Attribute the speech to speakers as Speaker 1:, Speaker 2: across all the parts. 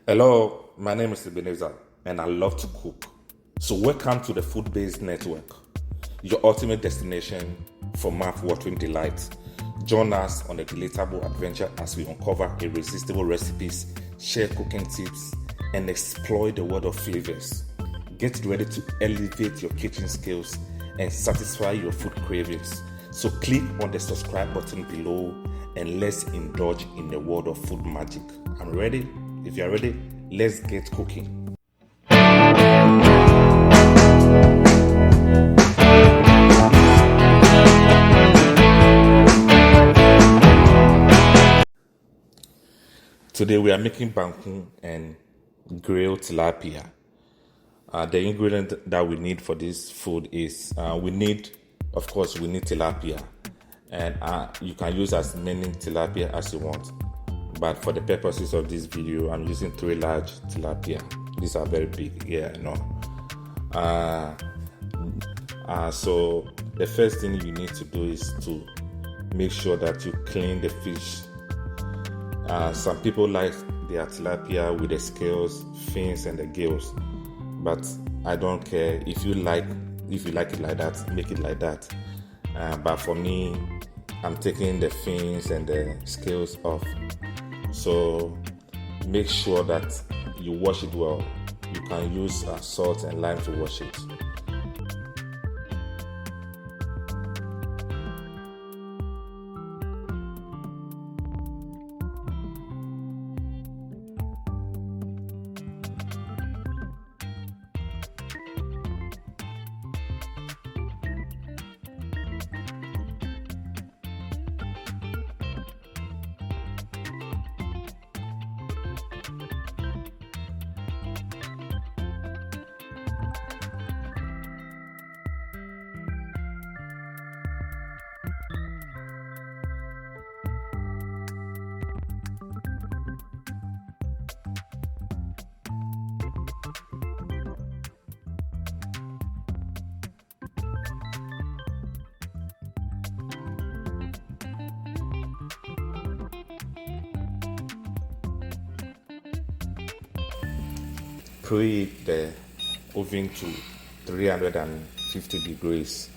Speaker 1: Hello, my name is Ebenezer and I love to cook. So welcome to the Food-Based Network, your ultimate destination for mouth-watering delight. Join us on a delectable adventure as we uncover irresistible recipes, share cooking tips, and explore the world of flavors. Get ready to elevate your kitchen skills and satisfy your food cravings. So click on the subscribe button below and let's indulge in the world of food magic. I'm ready. If you're ready, let's get cooking. Today we are making banku and grilled tilapia. The ingredient that we need for this food is we need tilapia, and you can use as many tilapia as you want. But for the purposes of this video, I'm using 3 large tilapia. These are very big, So the first thing you need to do is to make sure that you clean the fish. Some people like their tilapia with the scales, fins, and the gills, but I don't care. If you like it like that, make it like that. But for me, I'm taking the fins and the scales off. So make sure that you wash it well. You can use salt and lime to wash it. Preheat the oven to 350 degrees.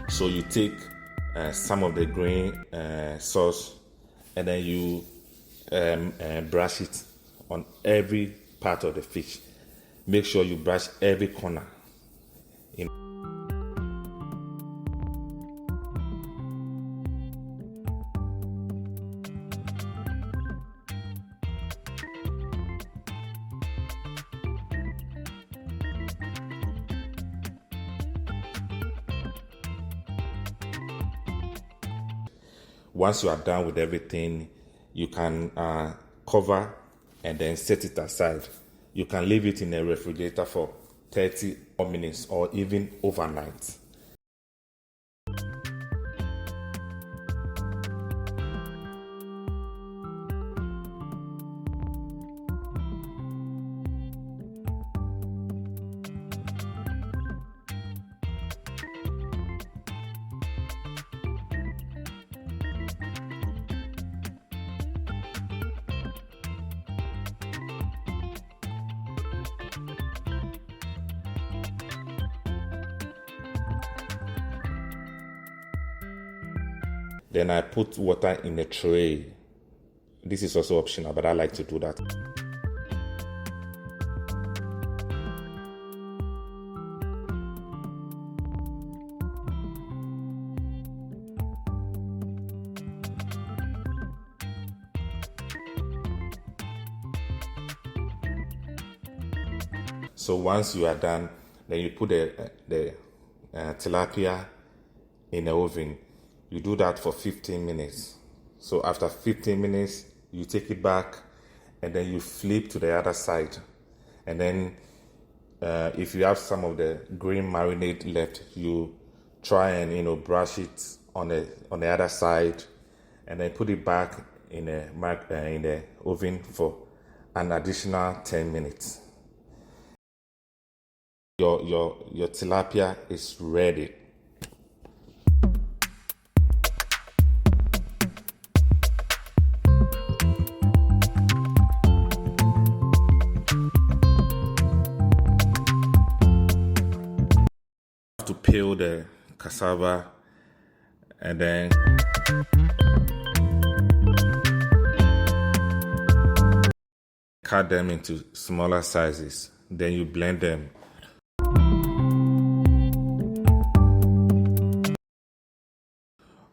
Speaker 1: So you take some of the green sauce and then you brush it on every part of the fish. Make sure you brush every corner. Once you are done with everything, you can cover and then set it aside. You can leave it in a refrigerator for 30 minutes or even overnight. Then I put water in a tray. This is also optional, but I like to do that. So once you are done, then you put the tilapia in the oven. You do that for 15 minutes. So after 15 minutes, you take it back and then you flip to the other side. And then if you have some of the green marinade left, you try and brush it on the other side, and then put it back in the oven for an additional 10 minutes. Your tilapia is ready. To peel the cassava and then cut them into smaller sizes. Then you blend them.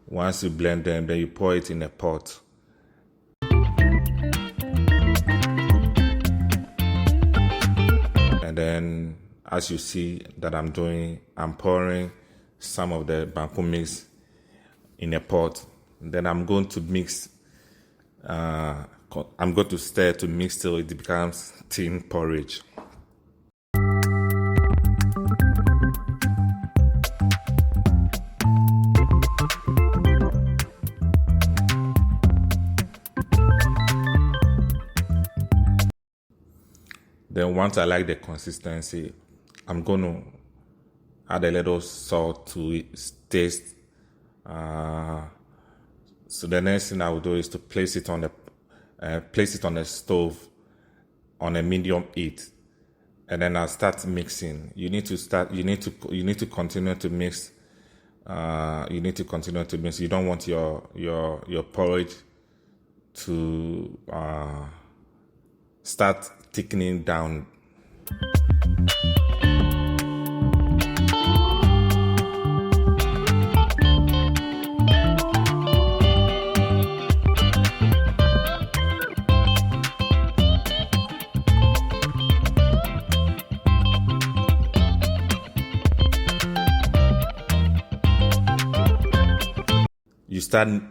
Speaker 1: Once you blend them, then you pour it in a pot. And then, as you see that I'm pouring some of the Banku mix in a pot. Then I'm going to mix, I'm going to stir to mix till it becomes thin porridge. Then once I like the consistency, I'm going to add a little salt to its taste. So the next thing I will do is to place it on the stove on a medium heat, and then I'll start mixing. You need to continue to mix. You need to continue to mix. You don't want your porridge to start thickening down.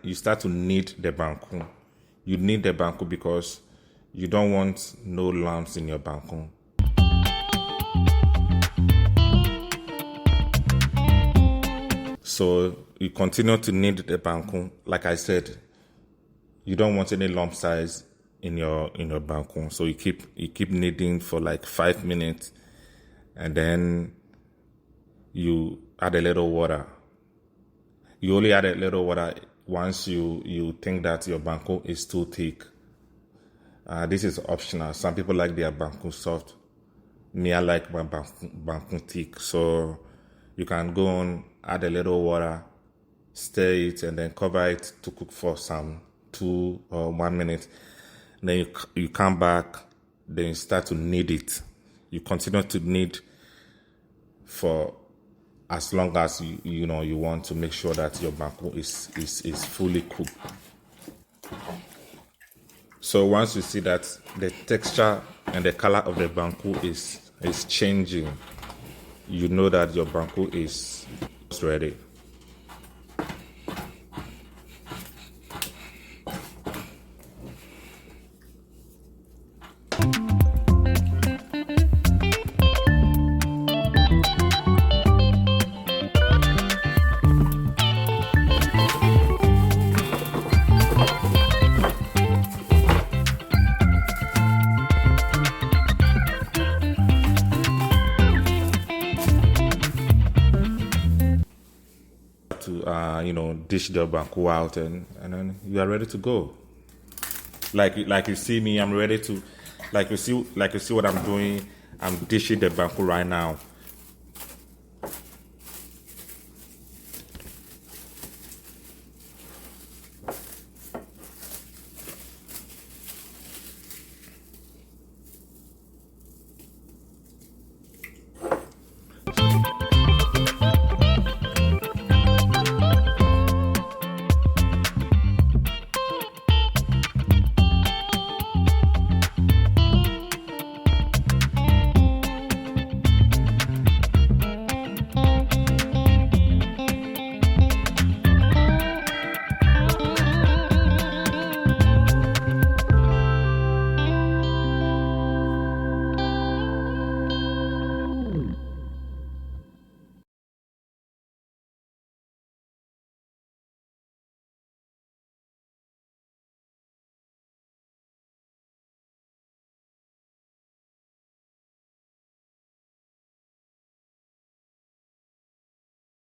Speaker 1: You start to knead the Banku. You knead the Banku because you don't want no lumps in your Banku. So you continue to knead the Banku. Like I said, you don't want any lump size in your Banku. So you keep kneading for like 5 minutes, and then you add a little water. You only add a little water once you think that your Banku is too thick. This is optional. Some people like their Banku soft. Me, I like my Banku thick. So you can go on, add a little water, stir it, and then cover it to cook for some 2 or 1 minute. Then you come back, then you start to knead it. You continue to knead for as long as you want to make sure that your Banku is fully cooked. So once you see that the texture and the color of the Banku is changing, you know that your Banku is ready. Dish the Banku out, and then you are ready to go. Like you see me, I'm ready to, like you see what I'm doing. I'm dishing the Banku right now.